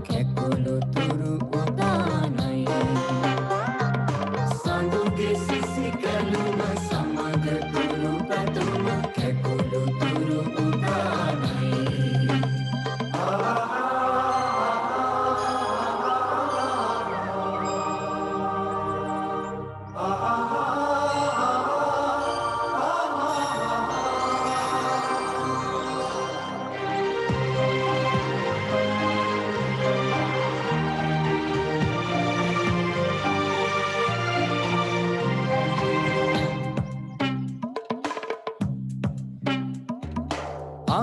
කැකුළු තුරු උදානයි සඳුගේ සිසි කැලුම සමග තුරු පැතුම කැකුළු තුරු උදානයි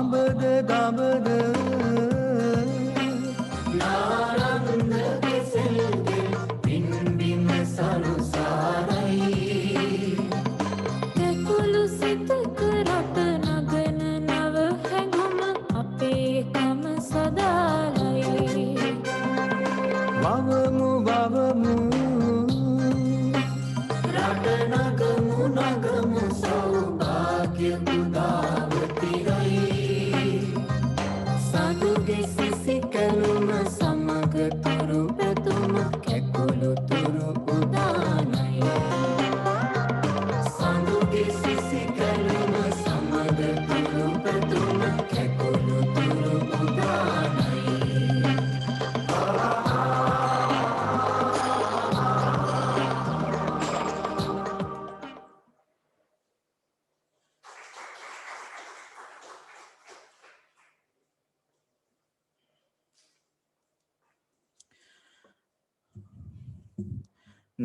අඹද ගඹද නාරන්ද කෙසෙල්ගේ පින්බිම සරුසාරයි කැකුළු සිතක රට නගන නව හැඟුම අපේ කම සදාලයි වවමු වවමු රට නගමු සෞභාග්‍ය පුදාවතිරයි සඳුගේ සිසි කැලුම සමග තුරු පැතුම කැකුළු තුරු උදානයි සඳුගේ සිසි කැලුම සමග තුරු පැතුම කැකුළු තුරු උදානයි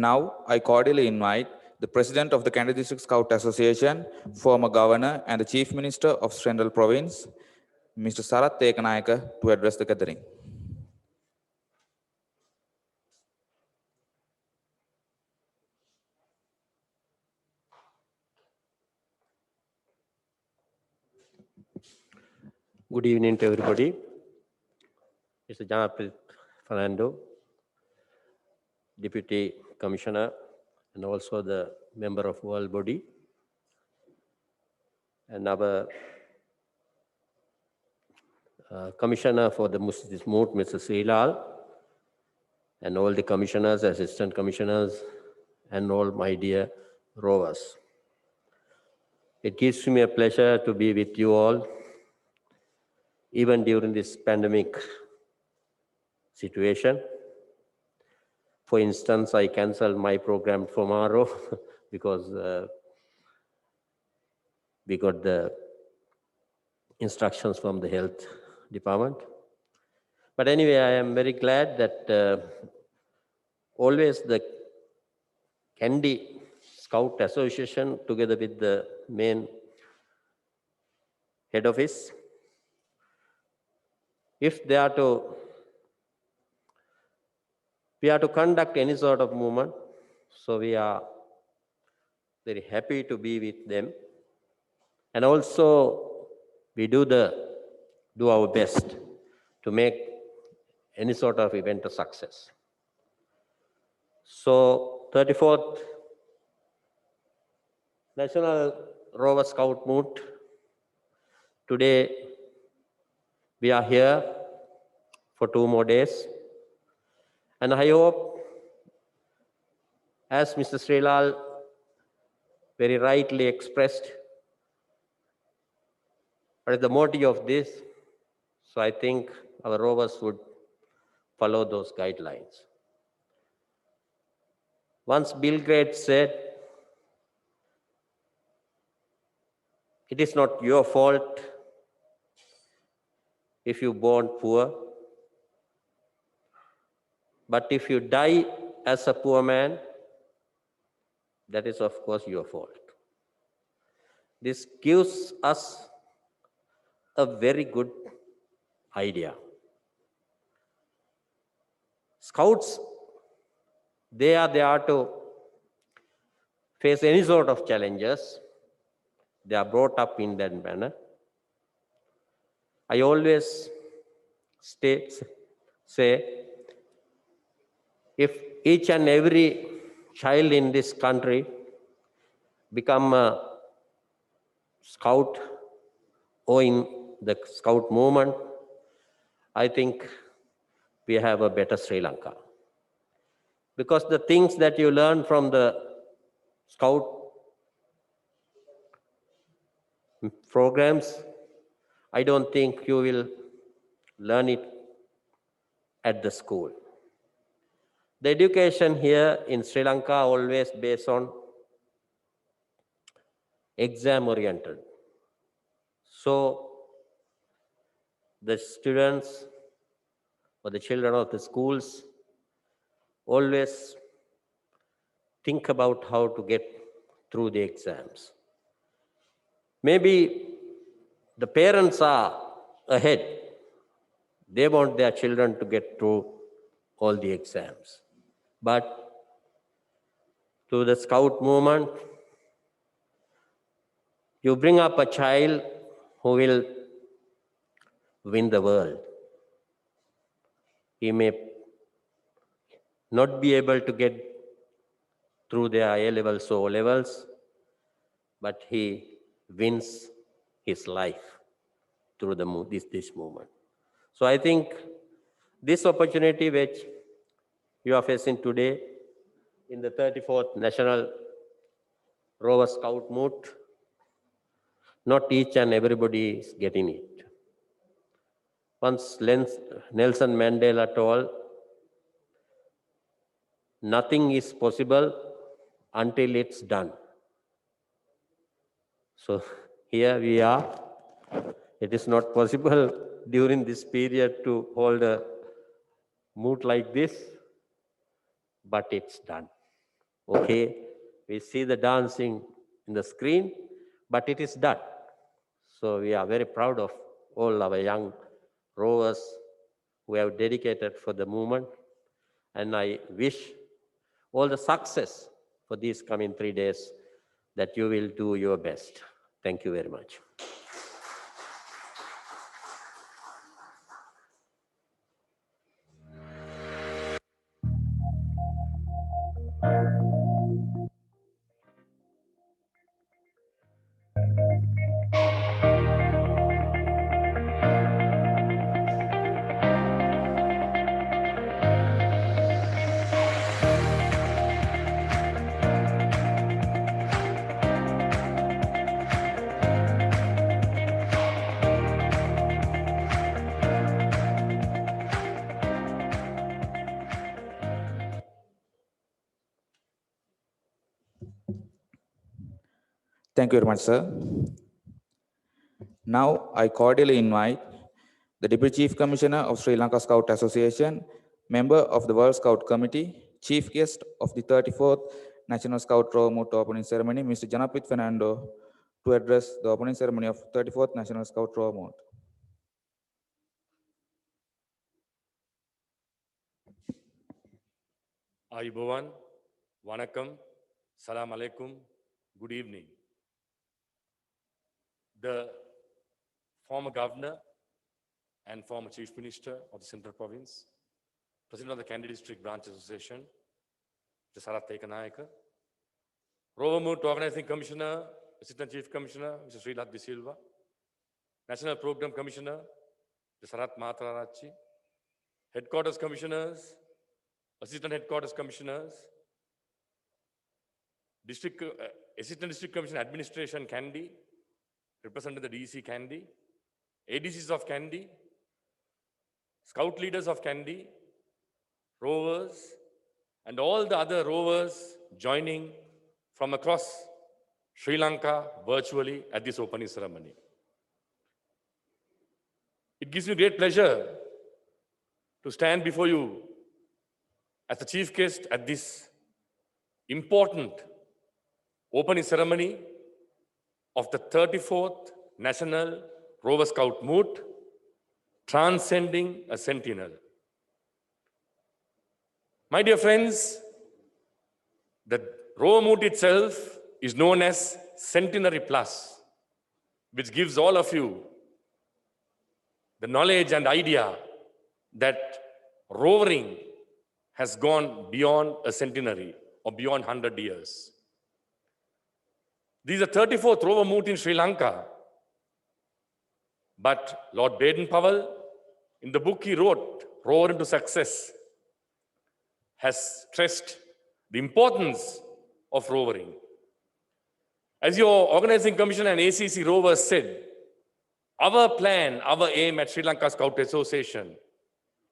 Now, I cordially invite the President of the Kandy District Scout Association, former Governor and the Chief Minister of Central Province, Mr. Sarath Ekanayaka, to address the gathering. Good evening to everybody. Mr. Janaprit Fernando, Deputy Commissioner, and also the member of World Body, and our Commissioner for the Muslims Moot, Mr. Srilal, and all the commissioners, assistant commissioners, and all my dear rovers. It gives me a pleasure to be with you all, even during this pandemic situation. For instance, I canceled my program tomorrow because we got the instructions from the health department. But anyway, I am very glad that always the Kandy Scout Association, together with the main head office, if they are to conduct any sort of movement, so we are very happy to be with them. And also, we do our best to make any sort of event a success. So, 34th National Rover Scout Moot. Today, we are here for 2 more days. And I hope, as Mr. Srilal very rightly expressed, what is the motive of this? So I think our rovers would follow those guidelines. Once Bill Gates said, it is not your fault if you born poor, but if you die as a poor man, that is of course your fault. This gives us a very good idea. Scouts, they are there to face any sort of challenges. They are brought up in that manner. I always say, if each and every child in this country become a scout or in the scout movement, I think we have a better Sri Lanka. Because the things that you learn from the Scout programs, I don't think you will learn it at the school. The education here in Sri Lanka always based on exam oriented. So the students or the children of the schools always think about how to get through the exams. Maybe the parents are ahead. They want their children to get through all the exams. But through the Scout movement, you bring up a child who will win the world. He may not be able to get through their A levels or O levels, but he wins his life through this movement. So I think this opportunity which you are facing today in the 34th National Rover Scout Moot, not each and everybody is getting it. Once Nelson Mandela told, nothing is possible until it's done. So here we are. It is not possible during this period to hold a moot like this, but it's done. Okay, we see the dancing in the screen, but it is done. So we are very proud of all our young rowers who have dedicated for the movement. And I wish all the success for these coming 3 days, that you will do your best. Thank you very much. Thank you very much, sir. Now, I cordially invite the Deputy Chief Commissioner of Sri Lanka Scout Association, member of the World Scout Committee, chief guest of the 34th National Scout Rover Moot opening ceremony, Mr. Janapith Fernando, to address the opening ceremony of 34th National Scout Rover Moot. Ayubowan, Wanakam, Salam Alaikum, good evening. The former governor and former chief minister of the Central Province, president of the Kandy District Branch Association, Mr. Sarath Ekanayaka, Rover Moot Organizing Commissioner, Assistant Chief Commissioner, Mr. Srilath De Silva, National Program Commissioner, Mr. Sarath Matararachi, Headquarters Commissioners, Assistant Headquarters Commissioners, Assistant District Commissioner Administration Kandy, representing the DC Kandy, ADCs of Kandy, Scout leaders of Kandy, rovers, and all the other rovers joining from across Sri Lanka virtually at this opening ceremony. It gives me great pleasure to stand before you as the chief guest at this important opening ceremony of the 34th National Rover Scout Moot, transcending a centennial. My dear friends, the Rover Moot itself is known as Centenary Plus, which gives all of you the knowledge and idea that rovering has gone beyond a centenary or beyond 100 years. This is the 34th Rover Moot in Sri Lanka. But Lord Baden-Powell in the book he wrote, Roar into Success, has stressed the importance of rovering. As your organizing commission and ACC Rovers said, our plan, our aim at Sri Lanka Scout Association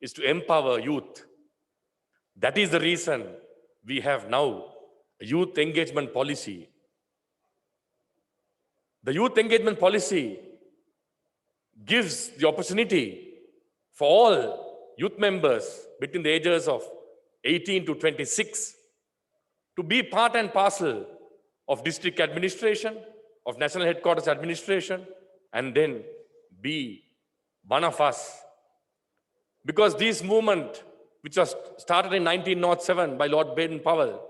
is to empower youth. That is the reason we have now a youth engagement policy. The youth engagement policy gives the opportunity for all youth members between the ages of 18 to 26 to be part and parcel of district administration, of national headquarters administration, and then be one of us. Because this movement, which was started in 1907 by Lord Baden-Powell,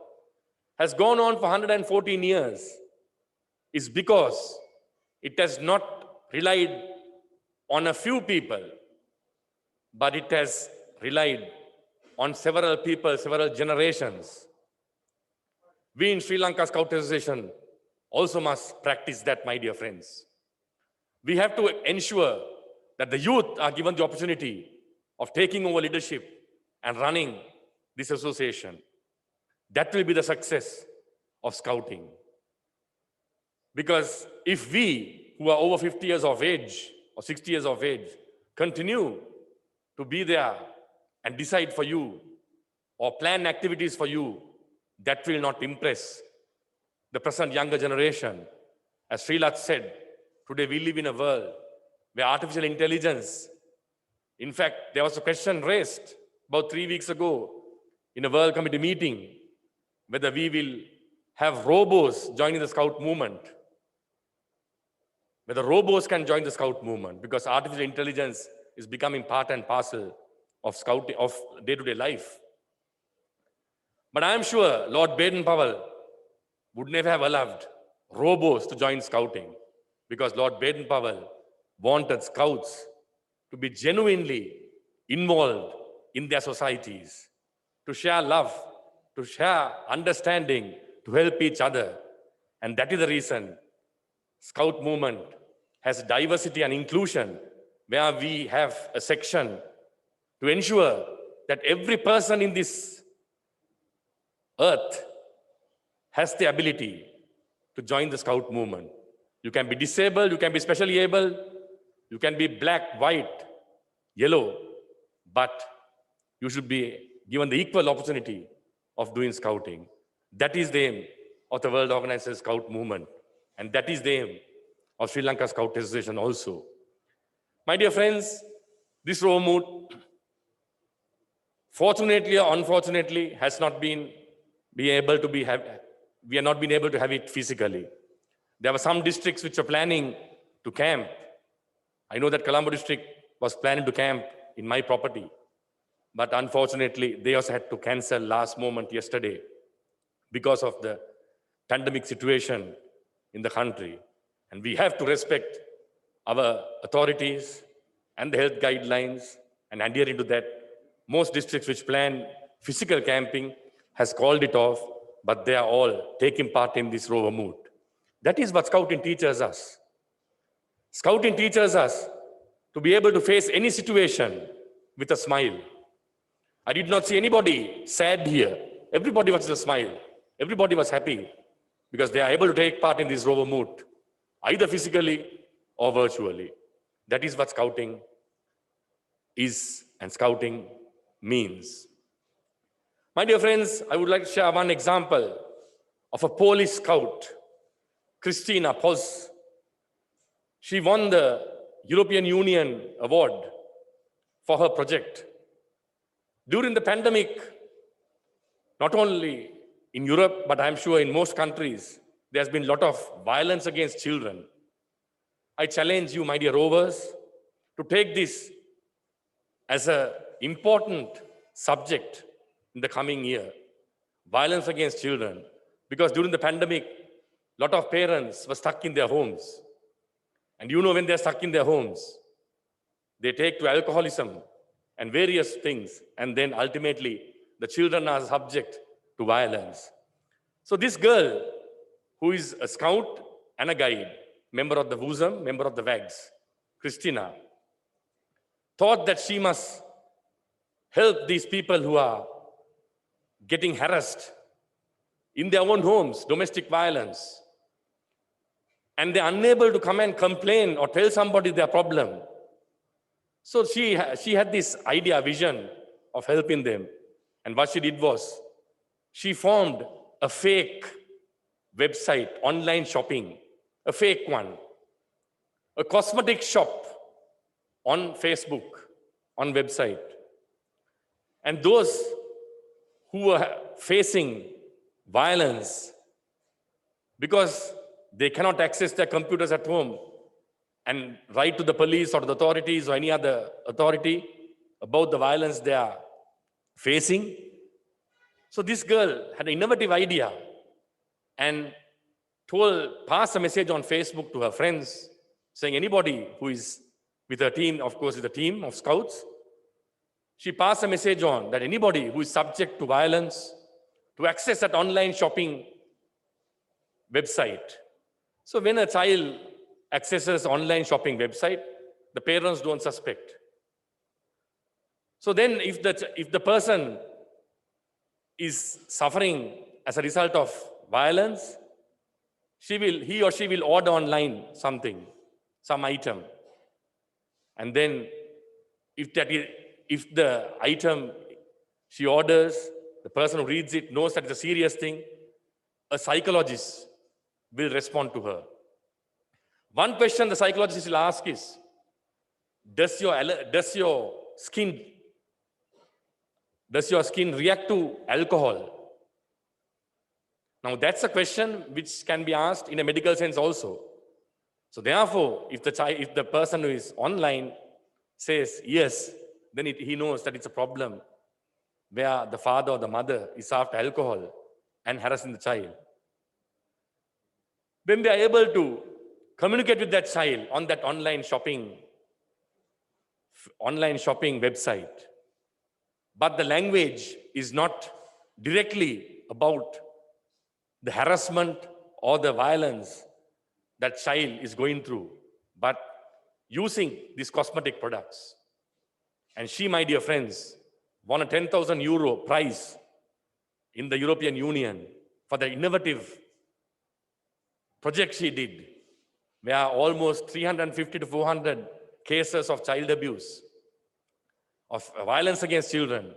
has gone on for 114 years, is because it has not relied on a few people, but it has relied on several people, several generations. We in Sri Lanka Scout Association also must practice that, my dear friends. We have to ensure that the youth are given the opportunity of taking over leadership and running this association. That will be the success of scouting. Because if we, who are over 50 years of age or 60 years of age, continue to be there and decide for you or plan activities for you, that will not impress the present younger generation. As Srila said, today we live in a world where artificial intelligence, in fact, there was a question raised about 3 weeks ago in a World Committee meeting, whether we will have robots joining the Scout movement, whether robots can join the Scout movement, because artificial intelligence is becoming part and parcel of scouting, of day-to-day life. But I am sure Lord Baden-Powell would never have allowed robots to join scouting, because Lord Baden-Powell wanted scouts to be genuinely involved in their societies, to share love, to share understanding, to help each other. And that is the reason Scout movement has diversity and inclusion, where we have a section to ensure that every person in this earth has the ability to join the Scout movement. You can be disabled, you can be specially able, you can be black, white, yellow, but you should be given the equal opportunity of doing scouting. That is the aim of the World Organized Scout movement. And that is the aim of Sri Lanka Scout Association also. My dear friends, this Romoot, fortunately or unfortunately, has not been able to be we have not been able to have it physically. There were some districts which are planning to camp. I know that Colombo district was planning to camp in my property, but unfortunately, they also had to cancel last moment yesterday because of the pandemic situation in the country. And we have to respect our authorities and the health guidelines and adhere into that. Most districts which plan physical camping has called it off, but they are all taking part in this rover mood. That is what scouting teaches us. Scouting teaches us to be able to face any situation with a smile. I did not see anybody sad here. Everybody was a smile. Everybody was happy because they are able to take part in this rover mood, either physically or virtually. That is what scouting is and scouting means. My dear friends, I would like to share one example of a Polish scout, Christina Pos. She won the European Union award for her project. During the pandemic, not only in Europe, but I'm sure in most countries, there's been a lot of violence against children. I challenge you, my dear rovers, to take this as an important subject in the coming year, violence against children. Because during the pandemic, a lot of parents were stuck in their homes. And you know, when they're stuck in their homes, they take to alcoholism and various things. And then ultimately, the children are subject to violence. So this girl, who is a scout and a guide, member of the WUSM, member of the WAGS, Christina, thought that she must help these people who are getting harassed in their own homes, domestic violence, and they're unable to come and complain or tell somebody their problem. So she had this idea, vision of helping them. And what she did was, she formed a fake website, online shopping, a fake one, a cosmetic shop on Facebook, on website. And those who are facing violence because they cannot access their computers at home and write to the police or the authorities or any other authority about the violence they are facing. So this girl had an innovative idea and passed a message on Facebook to her friends saying anybody who is with her team, of course, with a team of scouts, she passed a message on that anybody who is subject to violence to access that online shopping website. So when a child accesses online shopping website, the parents don't suspect. So then if the person is suffering as a result of violence, he or she will order online something, some item. And then if the item she orders, the person who reads it knows that it's a serious thing, a psychologist will respond to her. One question the psychologist will ask is, does your skin react to alcohol? Now that's a question which can be asked in a medical sense also. So therefore, if the person who is online says yes, then he knows that it's a problem where the father or the mother is after alcohol and harassing the child. When we are able to communicate with that child on that online shopping website, but the language is not directly about the harassment or the violence that child is going through, but using these cosmetic products. And she, my dear friends, won a 10,000 euro prize in the European Union for the innovative project she did, where almost 350 to 400 cases of child abuse, of violence against children,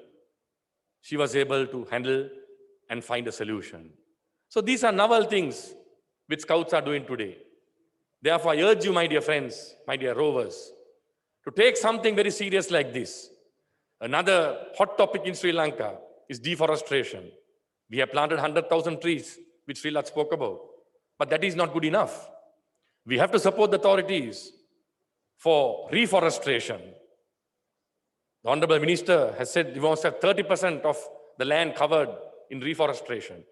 she was able to handle and find a solution. So these are novel things which Scouts are doing today. Therefore, I urge you, my dear friends, my dear rovers, to take something very serious like this. Another hot topic in Sri Lanka is deforestation. We have planted 100,000 trees, which Sri Lanka spoke about. But that is not good enough. We have to support the authorities for reforestation. The Honorable Minister has said we must have 30% of the land covered in reforestation.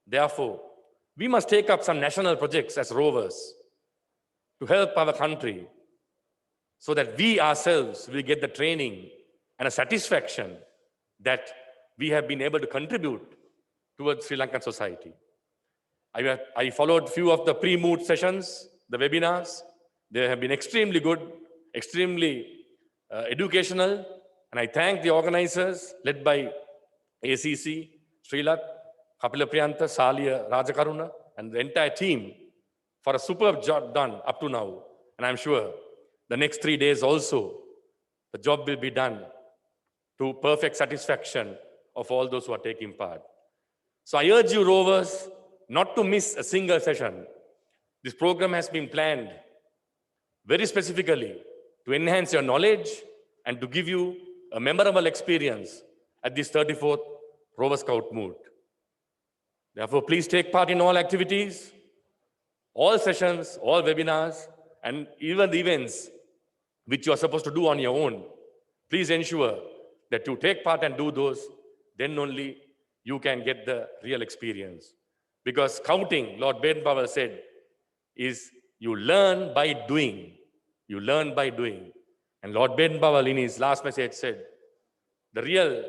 Therefore, we must take up some national projects as rovers to help our country so that we ourselves will get the training and a satisfaction that we have been able to contribute towards Sri Lankan society. I followed few of the pre-mood sessions, the webinars. They have been extremely good, extremely educational. And I thank the organizers led by ACC, Srilat, Kapila Priyanta, Salia Rajakaruna, and the entire team for a superb job done up to now. And I'm sure the next 3 days also, the job will be done to perfect satisfaction of all those who are taking part. So I urge you, rovers, not to miss a single session. This program has been planned very specifically to enhance your knowledge and to give you a memorable experience at this 34th Rover Scout Moot. Therefore, please take part in all activities, all sessions, all webinars, and even the events which you are supposed to do on your own. Please ensure that you take part and do those, then only you can get the real experience. Because scouting, Lord Baden-Powell said, is you learn by doing. You learn by doing. And Lord Baden-Powell in his last message said, the real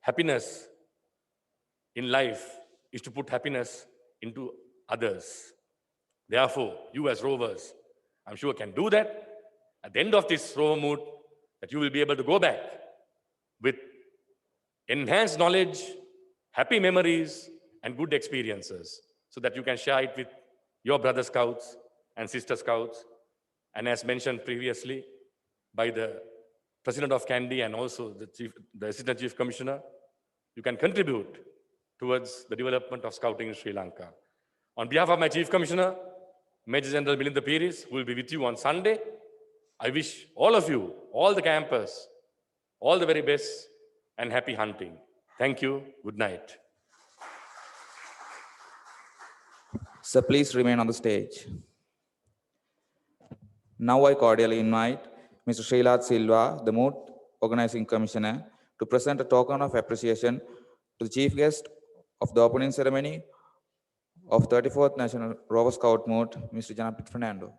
happiness in life is to put happiness into others. Therefore, you as rovers, I'm sure can do that. At the end of this rover moot, that you will be able to go back with enhanced knowledge, happy memories, and good experiences so that you can share it with your brother scouts and sister scouts. And as mentioned previously by the president of Kandy and also the assistant chief commissioner, you can contribute towards the development of scouting in Sri Lanka. On behalf of my chief commissioner, Major General Milinda Piris, who will be with you on Sunday, I wish all of you, all the campers, all the very best and happy hunting. Thank you. Good night. Sir, please remain on the stage. Now I cordially invite Mr. Srilat Silva, the Moot Organizing Commissioner, to present a token of appreciation to the chief guest of the opening ceremony of 34th National Rover Scout Moot, Mr. Janapit Fernando.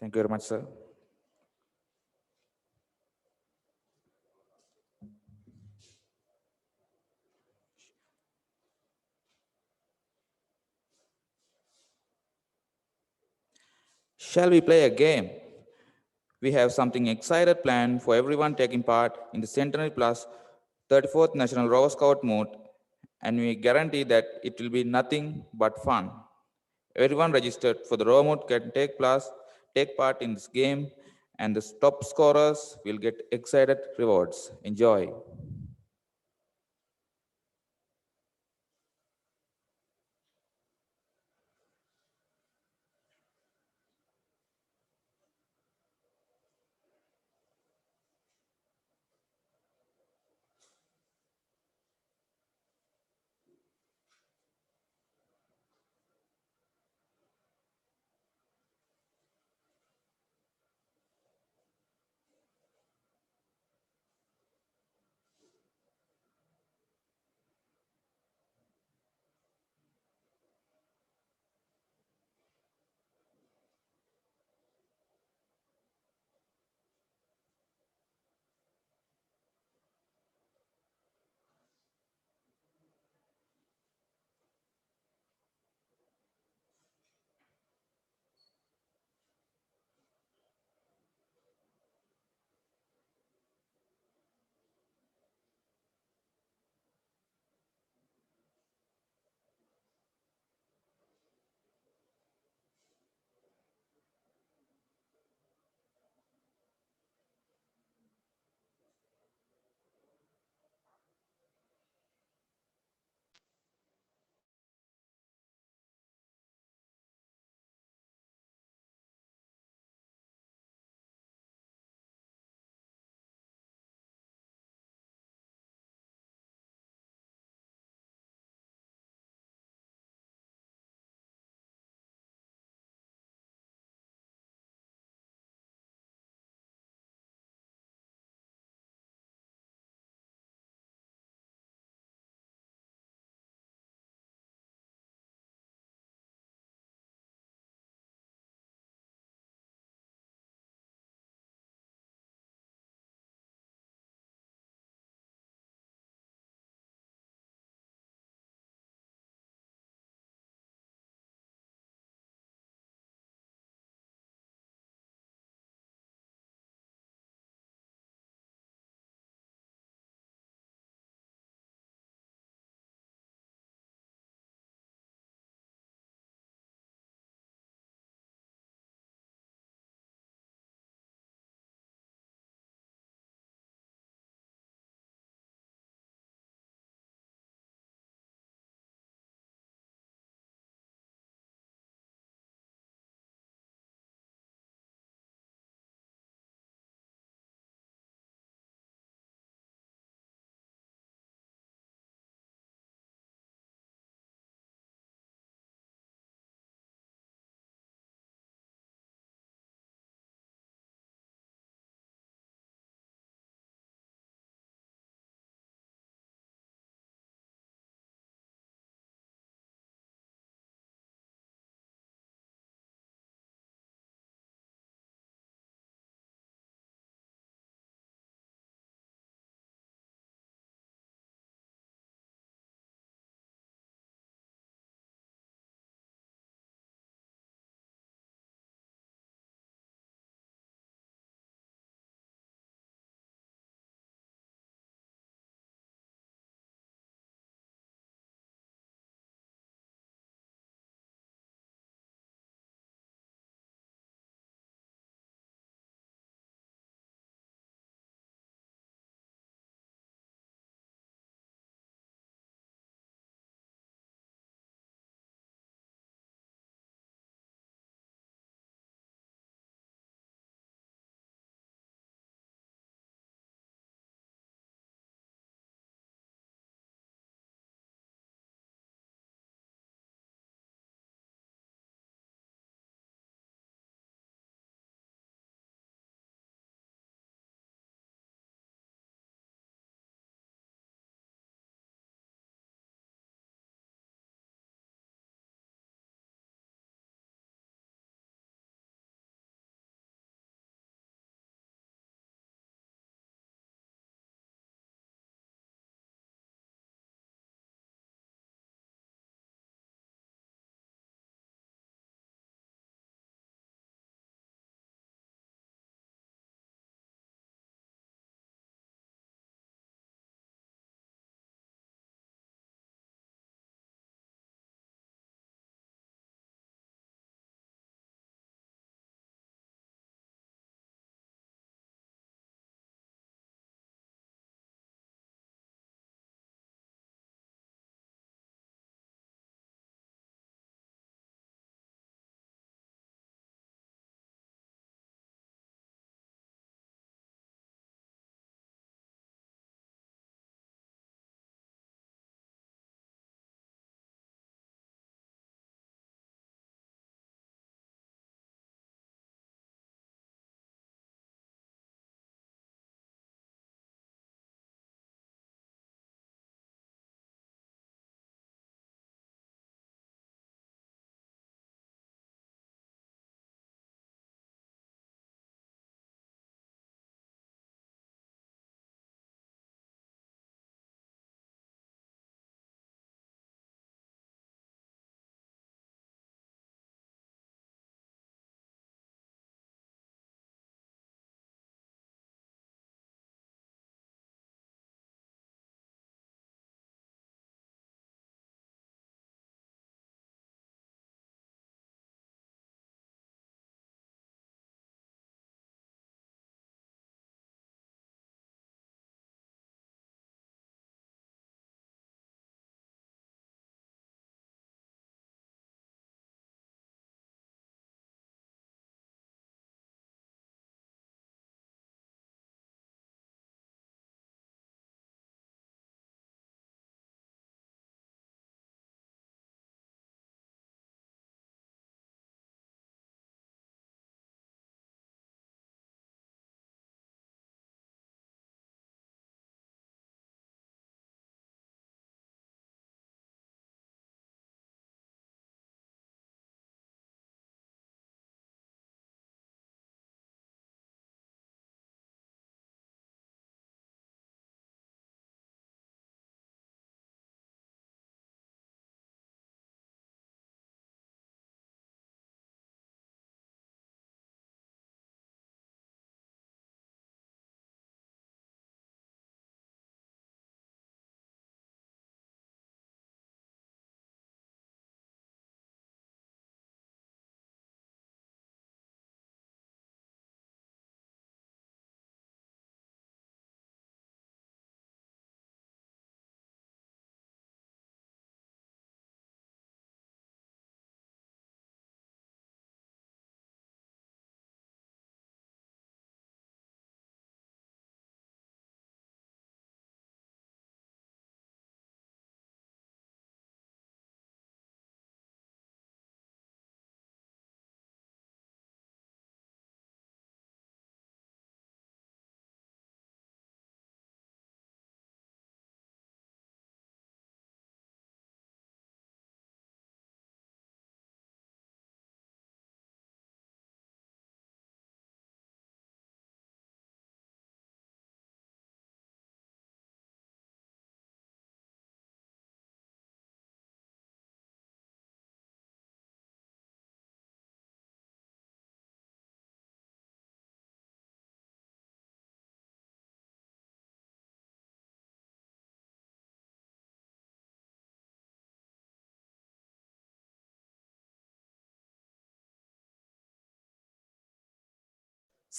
Thank you very much, sir. Shall we play a game? We have something excited planned for everyone taking part in the Centenary Plus 34th National Rover Scout Moot, and we guarantee that it will be nothing but fun. Everyone registered for the Rover Moot can take part in this game, and the top scorers will get excited rewards. Enjoy.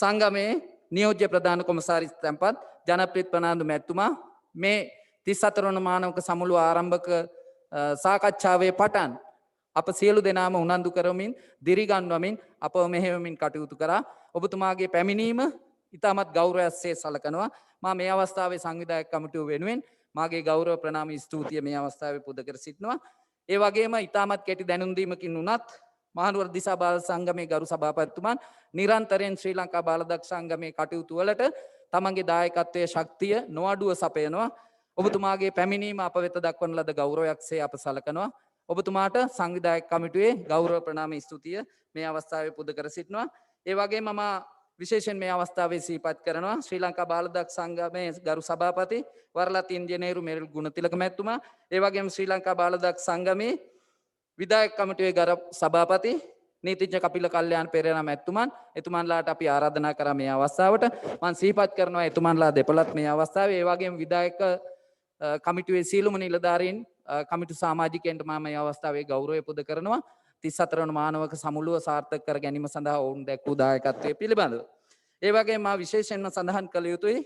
සංගමේ නියෝජ්‍ය ප්‍රධාන කොමසාරිස් තැන්පත් ජනප්‍රිත් ප්‍රනාන්දු මැතිතුමා මේ 34 වන මානවක සමුළුව ආරම්භක සාකච්ඡාවේ පටන් අප සියලු දෙනාම උනන්දු කරමින් දිරිගන්වමින් අපව මෙහෙයවමින් කටයුතු කරා. ඔබතුමාගේ පැමිණීම ඉතාමත් ගෞරවයක්සේ සලකනවා. මා මේ අවස්ථාවේ සංවිධායක කමිටුව වෙනුවෙන් මාගේ ගෞරව ප්‍රණාම ස්තුතිය මේ අවස්ථාවේ පුද කර සිටිනවා. ඒ වගේම ඉතාමත් කෙටි දැනුම් දීමකින් උනත් මහනුවර දිසා බාල සංගමේ ගරු සභාපතිතුමන් නිරන්තරයෙන් ශ්‍රී ලංකා බාලදක්ෂ සංගමේ කටයුතු වලට තමන්ගේ දායකත්වයේ ශක්තිය නොඅඩුව සපයනවා. ඔබතුමාගේ පැමිණීම අප වෙත දක්වන ලද ගෞරවයක්සේ අප සලකනවා. ඔබතුමාට සංවිධායක කමිටුවේ ගෞරව ප්‍රණාම ස්තුතිය මේ අවස්ථාවේ පුද කර සිටිනවා. ඒ වගේම මම විශේෂයෙන් මේ අවස්ථාවේ සිහිපත් කරනවා ශ්‍රී ලංකා බාලදක්ෂ සංගමේ ගරු සභාපති වරලත් ඉංජිනේරු මෙරිල් ගුණතිලක මැතිතුමා, ඒ වගේම ශ්‍රී ලංකා බාලදක්ෂ සංගමේ විධායක කමිටුවේ ගරු සභාපති නීතිඥ කපිල කල්යාණ පෙරේරා මැතිතුමන්, එතුමන්ලාට අපි ආරාධනා කරා මේ අවස්ථාවට. මම සිහිපත් කරනවා එතුමන්ලා දෙපළත් මේ අවස්ථාවේ. ඒ වගේම විධායක කමිටුවේ සියලුම නිලධාරීන් කමිටු සමාජිකයන්ට මම මේ අවස්ථාවේ ගෞරවය පුද කරනවා 34 වන මානවක සමුළුව සාර්ථක කර ගැනීම සඳහා ඔවුන් දැක්වූ දායකත්වය පිළිබඳව. ඒ වගේම මා විශේෂයෙන්ම සඳහන් කළ යුතුයි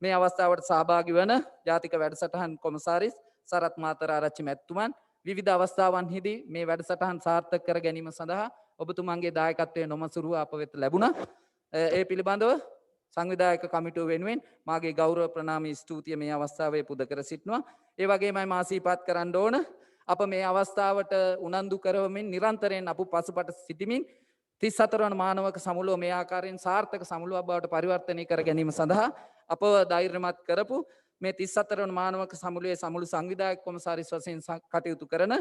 මේ අවස්ථාවට සහභාගී වන ජාතික වැඩසටහන් කොමසාරිස් සරත් මාතරආරච්චි මැතිතුමන් විවිධ අවස්ථාවන්හිදී මේ වැඩසටහන් සාර්ථක කර ගැනීම සඳහා ඔබතුමන්ගේ දායකත්වයේ නොමසුරුව අප වෙත ලැබුණා. ඒ පිළිබඳව සංවිධායක කමිටුව වෙනුවෙන් මාගේ ගෞරව ප්‍රණාම ස්තුතිය මේ අවස්ථාවේ පුද කර සිටිනවා. ඒ වගේමයි මා සිහිපත් කරන්න ඕන අප මේ අවස්ථාවට උනන්දු කරවමින් නිරන්තරයෙන් අප පසුපට සිටිමින් 34 වන මානවක සමුළුව මේ ආකාරයෙන් සාර්ථක සමුළුවක් බවට පරිවර්තනය කර ගැනීම සඳහා අපව ධෛර්යමත් කරපු මේ 34 වන මානවක සමුළුවේ සමුළු සංවිධායක කොමසාරිස් වශයෙන් කටයුතු කරන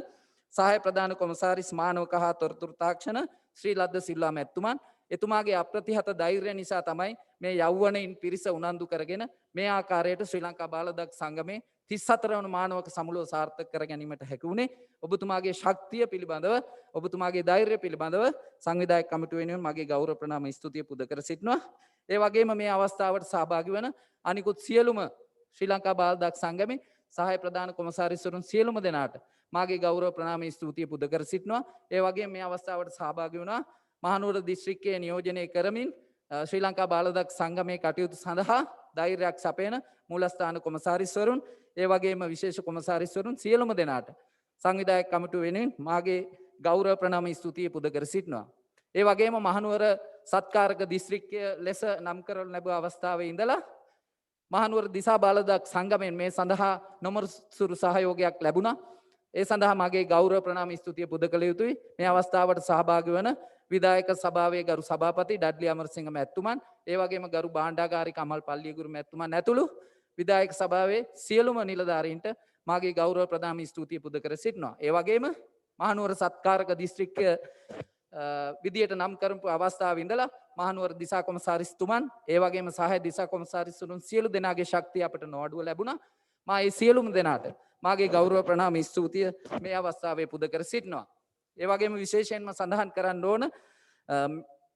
සහාය ප්‍රධාන කොමසාරිස් මානවක හා තොරතුරු තාක්ෂණ ශ්‍රී ලද්ද සිල්වා මැතිතුමන්, එතුමාගේ අප්‍රතිහත ධෛර්යය නිසා තමයි මේ යෞවනයින් පිරිස උනන්දු කරගෙන මේ ආකාරයට ශ්‍රී ලංකා බාලදක්ෂ සංගමේ 34 වන මානවක සමුළුව සාර්ථක කර ගැනීමට හැකි වුණේ. ඔබතුමාගේ ශක්තිය පිළිබඳව, ඔබතුමාගේ ධෛර්යය පිළිබඳව සංවිධායක කමිටුව වෙනුවෙන් මගේ ගෞරව ප්‍රණාම ස්තුතිය පුද කර සිටිනවා. ඒ වගේම මේ අවස්ථාවට සහභාගී වන අනිකුත් සියලුම ශ්‍රී ලංකා බාලදක්ෂ සංගමේ සහාය ප්‍රධාන කොමසාරිස්වරුන් සියලුම දෙනාට මාගේ ගෞරව ප්‍රණාම ස්තුතිය පුද කර සිටිනවා. ඒ වගේම මේ අවස්ථාවට සහභාගී වුණා මහනුවර දිස්ත්‍රික්කයේ නියෝජනය කරමින් ශ්‍රී ලංකා බාලදක්ෂ සංගමේ කටයුතු සඳහා ධෛර්යයක් සපයන මූලස්ථාන කොමසාරිස්වරුන්, ඒ වගේම විශේෂ කොමසාරිස්වරුන් සියලුම දෙනාට සංවිධායක කමිටුව වෙනුවෙන් මාගේ ගෞරව ප්‍රණාම ස්තුතිය පුද කර සිටිනවා. ඒ වගේම මහනුවර සත්කාරක දිස්ත්‍රික්කය ලෙස නම් කරන ලැබුව අවස්ථාවේ ඉඳලා මහනුවර දිසා බාලදක්ෂ සංගමයෙන් මේ සඳහා නොමසුරු සහයෝගයක් ලැබුණා. ඒ සඳහා මගේ ගෞරව ප්‍රණාම ස්තුතිය පුද කළ යුතුයි. මේ අවස්ථාවට සහභාගී වන විධායක සභාවේ ගරු සභාපති ඩඩ්ලි අමරසිංහ මැතිතුමන්, ඒ වගේම ගරු භාණ්ඩාගාරික අමල් පල්ලියගුරු මැතිතුමන් ඇතුළු විධායක සභාවේ සියලුම නිලධාරීන්ට මාගේ ගෞරව ප්‍රණාම ස්තුතිය පුද කර සිටිනවා. ඒ වගේම මහනුවර සත්කාරක දිස්ත්‍රික්කය විදියට නම් කරපු අවස්ථාවේ ඉඳලා මහනුවර දිසා කොමසාරිස්තුමන්, ඒ වගේම සහාය දිසා කොමසාරිස්තුරුන් සියලු දෙනාගේ ශක්තිය අපට නොඅඩුව ලැබුණා. මා ඒ සියලුම දෙනාට මාගේ ගෞරව ප්‍රණාම ස්තුතිය මේ අවස්ථාවේ පුද කර සිටිනවා. ඒ වගේම විශේෂයෙන්ම සඳහන් කරන්න ඕන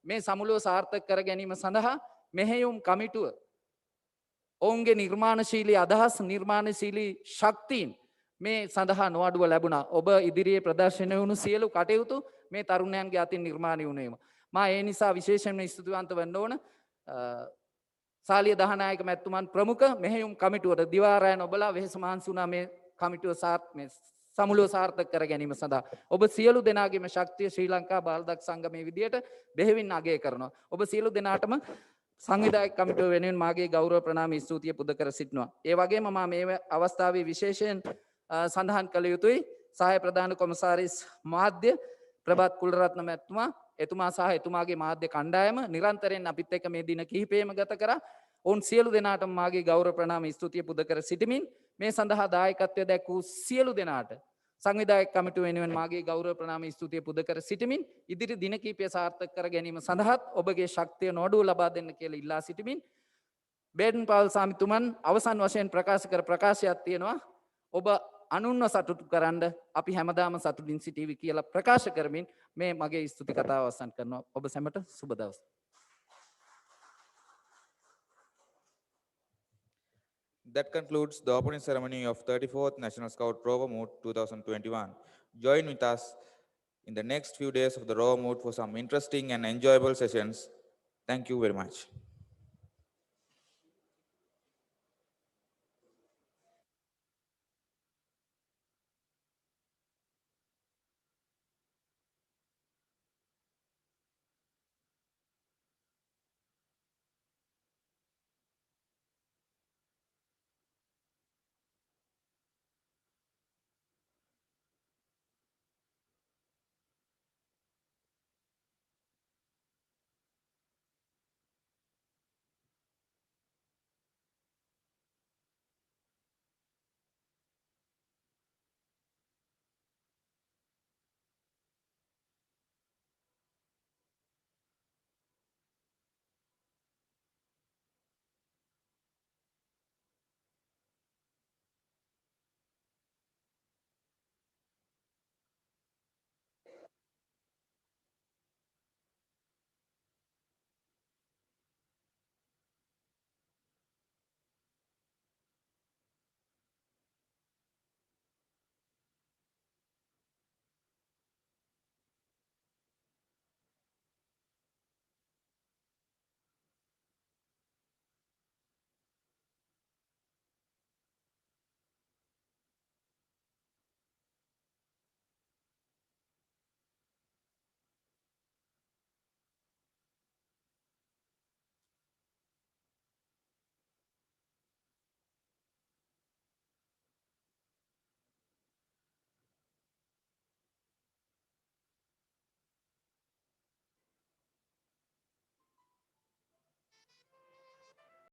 මේ සමුළුව සාර්ථක කර ගැනීම සඳහා මෙහෙයුම් කමිටුව ඔවුන්ගේ නිර්මාණශීලී අදහස්, නිර්මාණශීලී ශක්තියින් මේ සඳහා නොඅඩුව ලැබුණා. ඔබ ඉදිරියේ ප්‍රදර්ශනය වුණු සියලු කටයුතු මේ තරුණයන්ගේ අතින් නිර්මාණය වුණේම. මා ඒ නිසා විශේෂයෙන්ම ස්තුතිවන්ත වෙන්න ඕන සාලිය දහනායක මැතිතුමන් ප්‍රමුඛ මෙහෙයුම් කමිටුවට දිවා රැ නොබලා වෙහෙස මහන්සි වුණා මේ කමිටුව සමුළුව සාර්ථක කර ගැනීම සඳහා. ඔබ සියලු දෙනාගේම ශක්තිය ශ්‍රී ලංකා බාලදක්ෂ සංගමේ විදියට බෙහෙවින් අගය කරනවා. ඔබ සියලු දෙනාටම සංවිධායක කමිටුව වෙනුවෙන් මාගේ ගෞරව ප්‍රණාම ස්තුතිය පුද කර සිටිනවා. ඒ වගේම මා මේ අවස්ථාවේ විශේෂයෙන් සඳහන් කළ යුතුයි සහාය ප්‍රධාන කොමසාරිස් මාධ්‍ය ප්‍රභාත් කුලරත්න මැතිතුමා, එතුමා සහ එතුමාගේ මාධ්‍ය කණ්ඩායම නිරන්තරයෙන් අපිත් එක්ක මේ දින කිහිපෙම ගත කරා. ඔවුන් සියලු දෙනාටම මාගේ ගෞරව ප්‍රණාම ස්තුතිය පුද කර සිටිමින් මේ සඳහා දායකත්වය දැක්වූ සියලු දෙනාට සංවිධායක කමිටුව වෙනුවෙන් මාගේ ගෞරව ප්‍රණාම ස්තුතිය පුද කර සිටිමින් ඉදිරි දින කිහිපය සාර්ථක කර ගැනීම සඳහාත් ඔබගේ ශක්තිය නොඅඩුව ලබා දෙන්න කියලා ඉල්ලා සිටිමින් බේඩන් පාවල් සාමිතුමන් අවසන් වශයෙන් ප්‍රකාශ කර ප්‍රකාශයක් තියෙනවා. ඔබ අනුන්ව සතුටු කරන්න අපි හැමදාම සතුටින් සිටීවි කියලා ප්‍රකාශ කරමින් මේ මගේ ස්තුති කතාව අවසන් කරනවා. ඔබ සැමට සුබ දවසක්. That concludes the opening ceremony of 34th National Scout Rover Moot 2021. Join with us in the next few days of the Rover Moot for some interesting and enjoyable sessions. Thank you very much.